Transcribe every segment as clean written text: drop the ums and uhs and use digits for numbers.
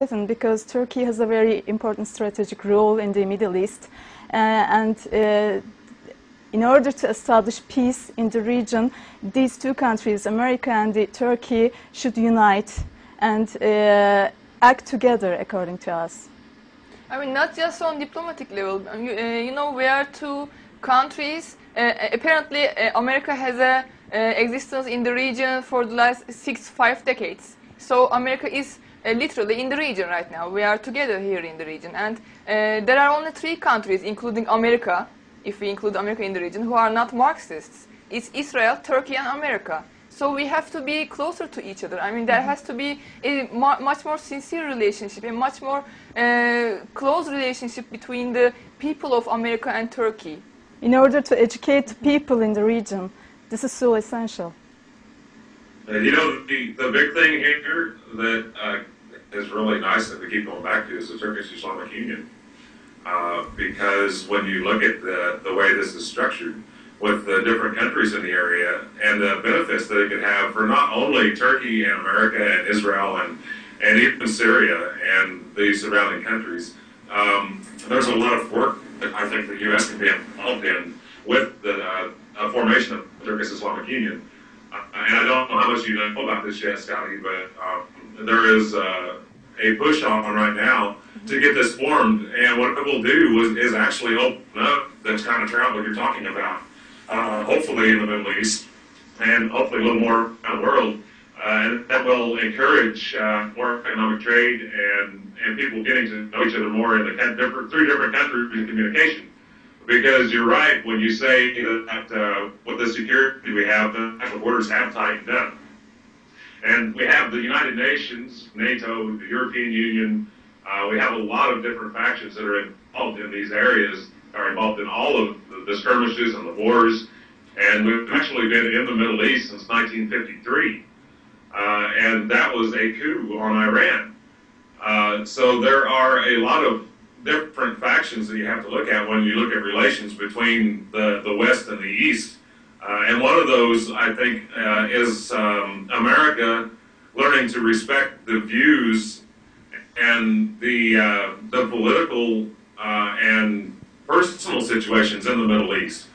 Because Turkey has a very important strategic role in the Middle East, and in order to establish peace in the region, these two countries, America and Turkey, should unite and act together, according to us. I mean, not just on diplomatic level. You know, we are two countries. Apparently, America has a existence in the region for the last 5 decades. So America is literally in the region right now. We are together here in the region. And there are only 3 countries, including America, if we include America in the region, who are not Marxists. It's Israel, Turkey, and America. So we have to be closer to each other. I mean, there has to be a much more sincere relationship, a much more close relationship between the people of America and Turkey. In order to educate people in the region, this is so essential. You know, the big thing here that is really nice that we keep going back to is the Turkish Islamic Union. Because when you look at the way this is structured with the different countries in the area and the benefits that it could have for not only Turkey and America and Israel and even Syria and the surrounding countries, there's a lot of work that I think the U.S. can be involved in with the formation of the Turkish Islamic Union. And I don't know how much you know about this yet, Scotty, but there is a push on right now to get this formed. And what it will do is actually open up this kind of travel you're talking about, hopefully in the Middle East, and hopefully a little more around the world. And that will encourage more economic trade and people getting to know each other more in the 3 different countries in communication. Because you're right when you say that with the security we have, the national borders have tightened up. And we have the United Nations, NATO, the European Union. We have a lot of different factions that are involved in these areas, are involved in all of the skirmishes and the wars. And we've actually been in the Middle East since 1953. And that was a coup on Iran. So there are a lot of different factions that you have to look at when you look at relations between the West and the East. And one of those, I think, is America learning to respect the views and the political and personal situations in the Middle East,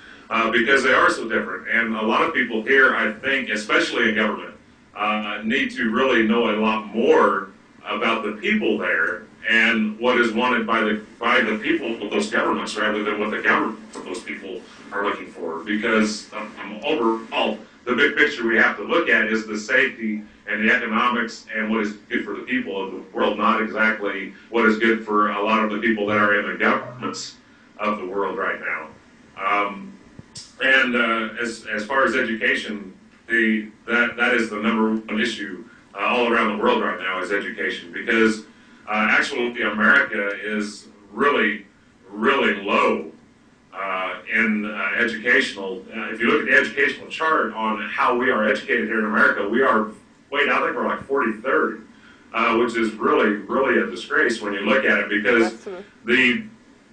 because they are so different. And a lot of people here, I think, especially in government, need to really know a lot more about the people there and what is wanted by the people of those governments rather than what the government of those people are looking for. Because overall, the big picture we have to look at is the safety and the economics and what is good for the people of the world, not exactly what is good for a lot of the people that are in the governments of the world right now. As far as education, that is the #1 issue all around the world right now is education, because actually America is really, really low in educational. If you look at the educational chart on how we are educated here in America, we are way down. I think we're like 43rd, which is really, really a disgrace when you look at it, because the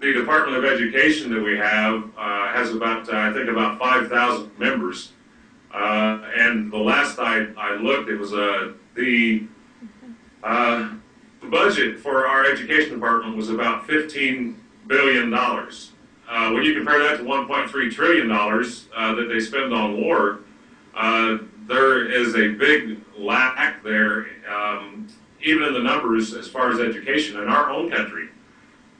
Department of Education that we have has about, I think, about 5,000 members. And the last I looked, it was the budget for our education department was about $15 billion. When you compare that to $1.3 trillion that they spend on war, there is a big lack there, even in the numbers as far as education in our own country.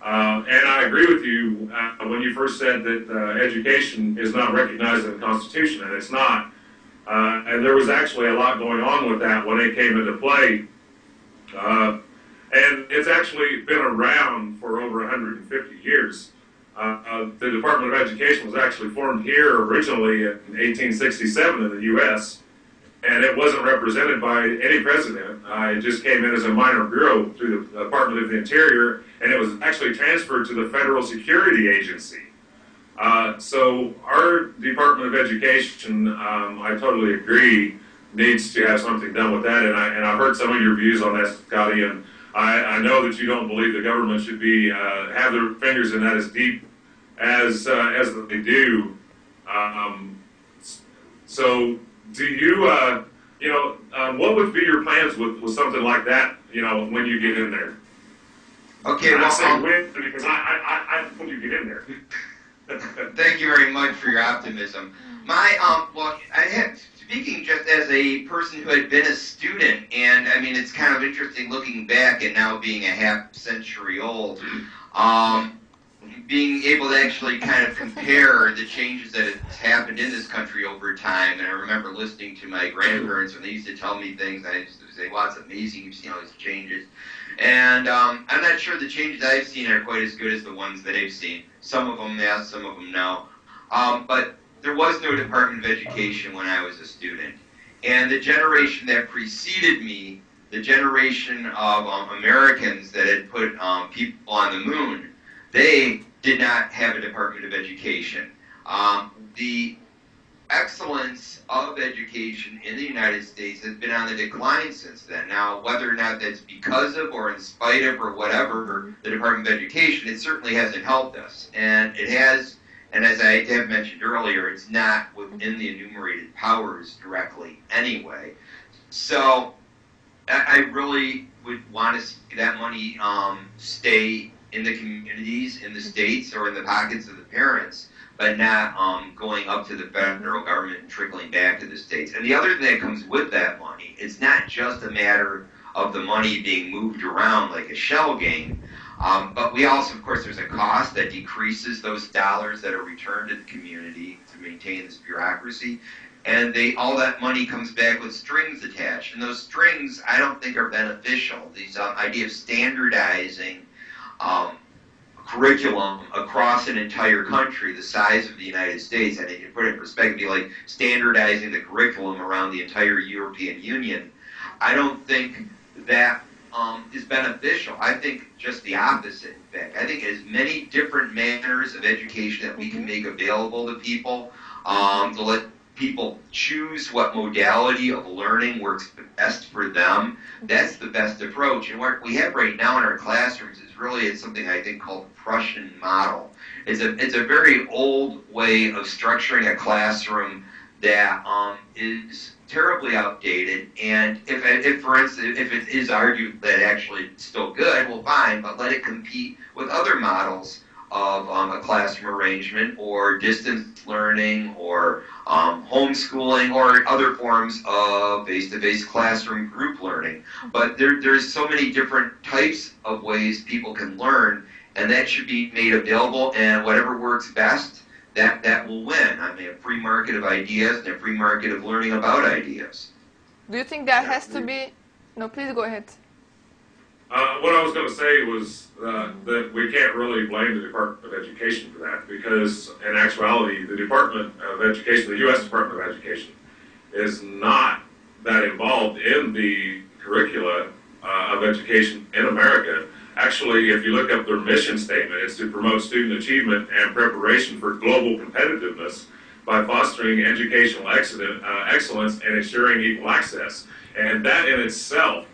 And I agree with you when you first said that education is not recognized in the Constitution, and it's not. And there was actually a lot going on with that when it came into play. And it's actually been around for over 150 years. The Department of Education was actually formed here originally in 1867 in the U.S., and it wasn't represented by any president. It just came in as a minor bureau through the Department of the Interior, and it was actually transferred to the Federal Security Agency. So our Department of Education, I totally agree, needs to have something done with that. And I've heard some of your views on that, Scotty, and I know that you don't believe the government should be have their fingers in that as deep as they do. So do you what would be your plans with something like that, when you get in there? Okay, and well, I say when because I hope you get in there. Thank you very much for your optimism. Speaking just as a person who had been a student, and I mean, it's kind of interesting looking back and now being a half century old, being able to actually kind of compare the changes that have happened in this country over time. And I remember listening to my grandparents when they used to tell me things, I used to say, wow, it's amazing you've seen all these changes. And I'm not sure the changes I've seen are quite as good as the ones that they've seen. Some of them yes, some of them no. But there was no Department of Education when I was a student. And the generation that preceded me, the generation of Americans that had put people on the moon, they did not have a Department of Education. The excellence of education in the United States has been on the decline since then. Now, whether or not that's because of or in spite of or whatever the Department of Education, it certainly hasn't helped us. And it has, and as I have mentioned earlier, it's not within the enumerated powers directly anyway. So I really would want to see that money stay in the communities, in the states, or in the pockets of the parents, but not going up to the federal government and trickling back to the states. And the other thing that comes with that money, it's not just a matter of the money being moved around like a shell game, but we also, of course, there's a cost that decreases those dollars that are returned to the community to maintain this bureaucracy. And all that money comes back with strings attached. And those strings, I don't think are beneficial. These idea of standardizing curriculum across an entire country, the size of the United States, and you put it in perspective, be like standardizing the curriculum around the entire European Union. I don't think that is beneficial. I think just the opposite, in fact. I think as many different manners of education that we can make available to people, to let people choose what modality of learning works best for them, that's the best approach. And what we have right now in our classrooms is really something I think called the Prussian model. It's a very old way of structuring a classroom that is terribly outdated. And if for instance, if it is argued that actually it's still good, well, fine, but let it compete with other models of a classroom arrangement or distance learning or homeschooling or other forms of face-to-face classroom group learning. But there's so many different types of ways people can learn, and that should be made available, and whatever works best, that will win. I mean, a free market of ideas and a free market of learning about ideas. Do you think that has to be... No, please go ahead. What I was going to say was that we can't really blame the Department of Education for that, because in actuality, the Department of Education, the U.S. Department of Education, is not that involved in the curricula of education in America. Actually, if you look up their mission statement, it's to promote student achievement and preparation for global competitiveness by fostering educational excellence and ensuring equal access. And that in itself,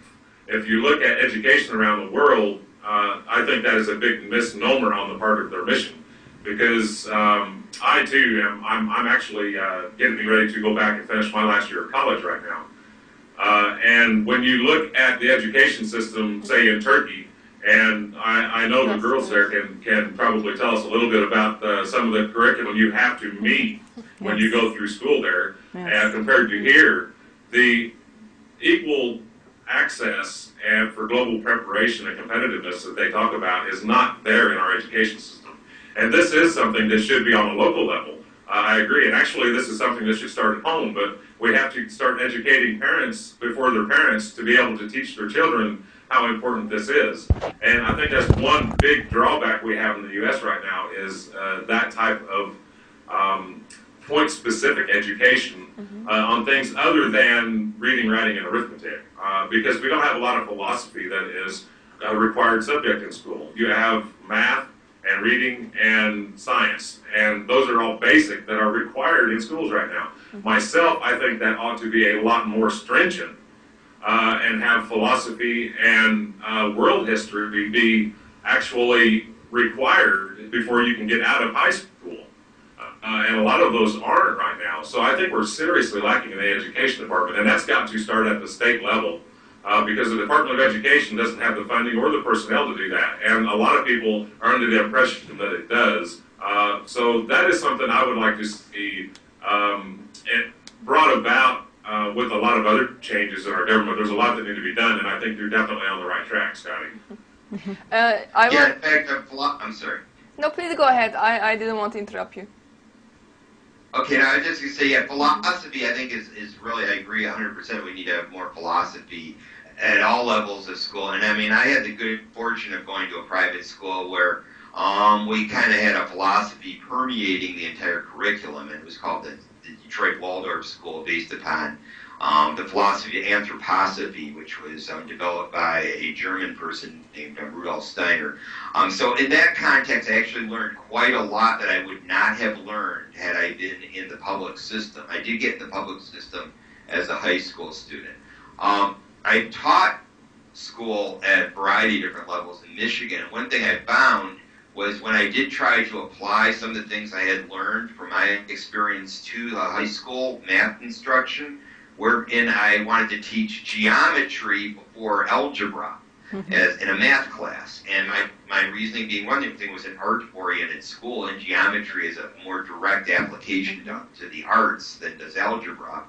if you look at education around the world, I think that is a big misnomer on the part of their mission, because I too I'm actually getting ready to go back and finish my last year of college right now. And when you look at the education system, say in Turkey, and I know the girls there can probably tell us a little bit about some of the curriculum you have to meet when you go through school there, and compared to here, the equal access and for global preparation and competitiveness that they talk about is not there in our education system. And this is something that should be on a local level. I agree, and actually this is something that should start at home, but we have to start educating parents before they're parents to be able to teach their children how important this is. And I think that's one big drawback we have in the U.S. right now is that type of point-specific education on things other than reading, writing, and arithmetic, because we don't have a lot of philosophy that is a required subject in school. You have math and reading and science, and those are all basic that are required in schools right now. Myself, I think that ought to be a lot more stringent and have philosophy and world history be actually required before you can get out of high school. And a lot of those aren't right now. So I think we're seriously lacking in the education department, and that's got to start at the state level because the Department of Education doesn't have the funding or the personnel to do that. And a lot of people are under the impression that it does. So that is something I would like to see brought about with a lot of other changes in our government. There's a lot that need to be done, and I think you're definitely on the right track, Scotty. In fact, I'm sorry. No, please go ahead. I didn't want to interrupt you. Okay, now I was just going to say, yeah, philosophy I think is really, I agree 100%. We need to have more philosophy at all levels of school. And I mean, I had the good fortune of going to a private school where we kind of had a philosophy permeating the entire curriculum, and it was called the Detroit Waldorf School, based upon the philosophy of anthroposophy, which was developed by a German person named Rudolf Steiner. So in that context, I actually learned quite a lot that I would not have learned had I been in the public system. I did get in the public system as a high school student. I taught school at a variety of different levels in Michigan. One thing I found was when I did try to apply some of the things I had learned from my experience to the high school math instruction, wherein I wanted to teach geometry before algebra as in a math class. And my reasoning being, one thing was an art-oriented school, and geometry is a more direct application to the arts than does algebra.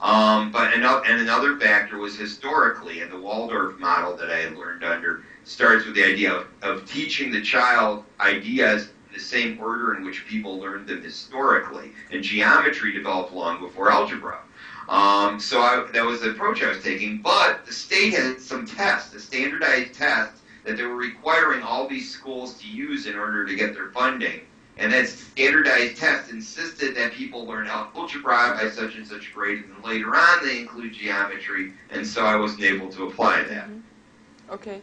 But another factor was historically, and the Waldorf model that I had learned under starts with the idea of teaching the child ideas in the same order in which people learned them historically. And geometry developed long before algebra. So that was the approach I was taking. But the state had some tests, a standardized test that they were requiring all these schools to use in order to get their funding. And that standardized test insisted that people learn algebra by such and such grade, and then later on they include geometry, and so I wasn't able to apply that. Okay.